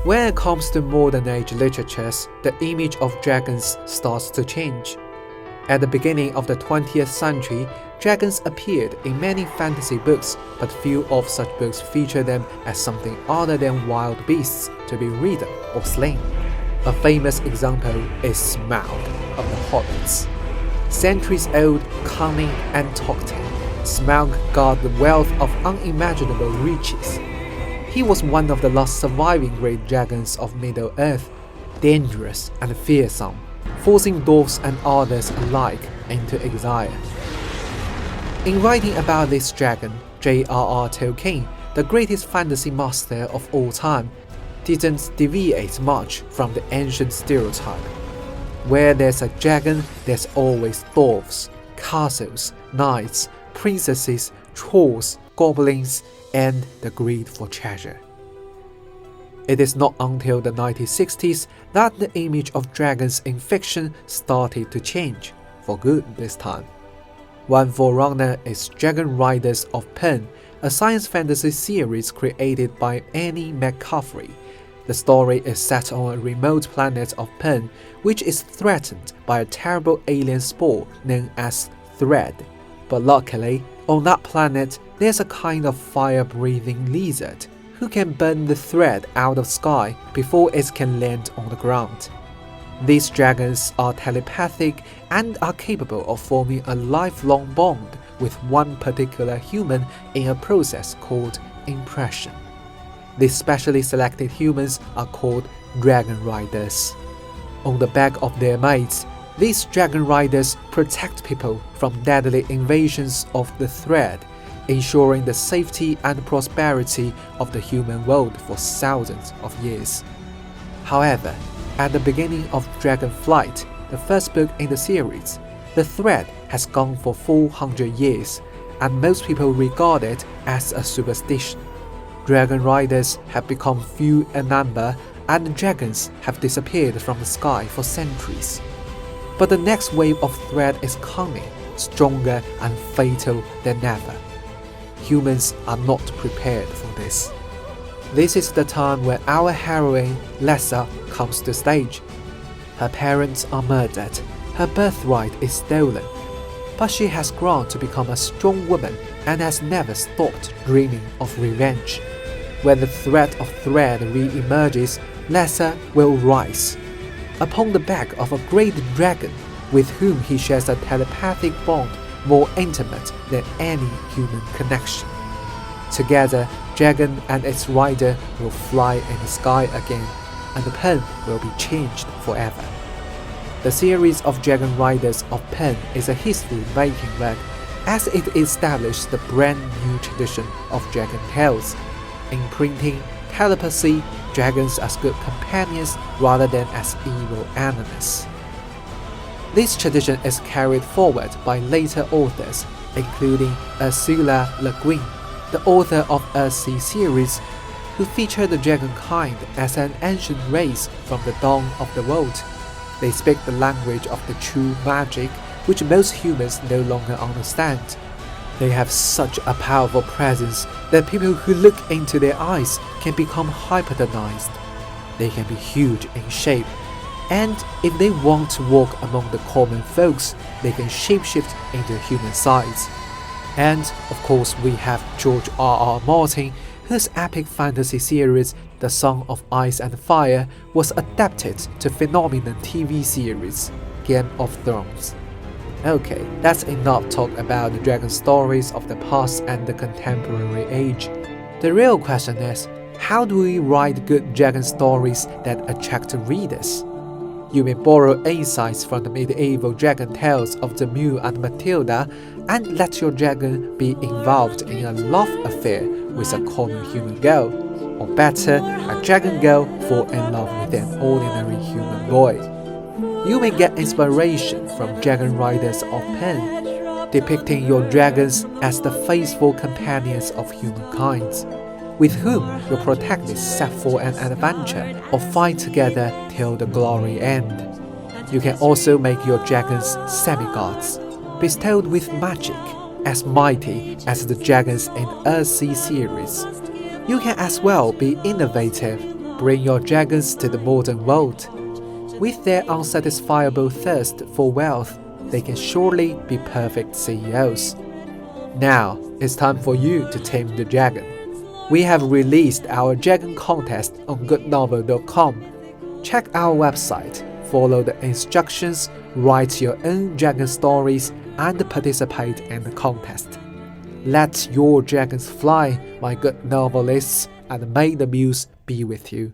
When it comes to modern age literatures, the image of dragons starts to change. At the beginning of the 20th century, dragons appeared in many fantasy books, but few of such books feature them as something other than wild beasts to be ridden or slain. A famous example is Smaug of the Hobbits. Centuries old, cunning and talkative, Smaug guarded the wealth of unimaginable riches. He was one of the last surviving great dragons of Middle-earth, dangerous and fearsome, forcing dwarves and others alike into exile. In writing about this dragon, J.R.R. Tolkien, the greatest fantasy master of all time, didn't deviate much from the ancient stereotype. Where there's a dragon, there's always dwarves, castles, knights, princesses, trolls, goblins, and the greed for treasure. It is not until the 1960s that the image of dragons in fiction started to change, for good this time. One forerunner is Dragon Riders of Pen, a science fantasy series created by Annie McCaffrey. The story is set on a remote planet of Pen, which is threatened by a terrible alien spore known as Thread. But luckily, on that planet, there's a kind of fire-breathing lizard who can burn the thread out of sky before it can land on the ground. These dragons are telepathic and are capable of forming a lifelong bond with one particular human in a process called impression. These specially selected humans are called Dragon Riders. On the back of their mates, these Dragon Riders protect people from deadly invasions of the Thread, ensuring the safety and prosperity of the human world for thousands of years. However, at the beginning of Dragonflight, the first book in the series, the Thread has gone for 400 years, and most people regard it as a superstition. Dragon Riders have become few in number, and dragons have disappeared from the sky for centuries. But the next wave of Thread is coming, stronger and fatal than ever. Humans are not prepared for this. This is the time where our heroine, Lessa, comes to stage. Her parents are murdered, her birthright is stolen, but she has grown to become a strong woman and has never stopped dreaming of revenge. When the threat of Thread re-emerges, Lessa will rise. Upon the back of a great dragon with whom he shares a telepathic bond more intimate than any human connection. Together, dragon and its rider will fly in the sky again, and the Pen will be changed forever. The series of Dragon Riders of Pen is a history-making work, as it established the brand new tradition of dragon tales, imprinting telepathy, dragons as good companions rather than as evil enemies. This tradition is carried forward by later authors, including Ursula Le Guin, the author of Earthsea series, who feature the dragonkind as an ancient race from the dawn of the world. They speak the language of the true magic, which most humans no longer understand. They have such a powerful presence that people who look into their eyes can become hypnotized. They can be huge in shape, and if they want to walk among the common folks, they can shapeshift into human size. And of course, we have George R.R. Martin, whose epic fantasy series The Song of Ice and Fire was adapted to phenomenon TV series Game of Thrones. Okay, that's enough talk about the dragon stories of the past and the contemporary age. The real question is, how do we write good dragon stories that attract readers? You may borrow insights from the medieval dragon tales of Demure and Matilda and let your dragon be involved in a love affair with a common human girl, or better, a dragon girl fall in love with an ordinary human boy. You may get inspiration from Dragon Riders of Pen, depicting your dragons as the faithful companions of humankind, with whom your protagonists set for an adventure or fight together till the glory end. You can also make your dragons semi-gods, bestowed with magic, as mighty as the dragons in Earthsea series. You can as well be innovative, bring your dragons to the modern world. With their unsatisfiable thirst for wealth, they can surely be perfect CEOs. Now, it's time for you to tame the dragon. We have released our dragon contest on GoodNovel.com. Check our website, follow the instructions, write your own dragon stories, and participate in the contest. Let your dragons fly, my good novelists, and may the muse be with you.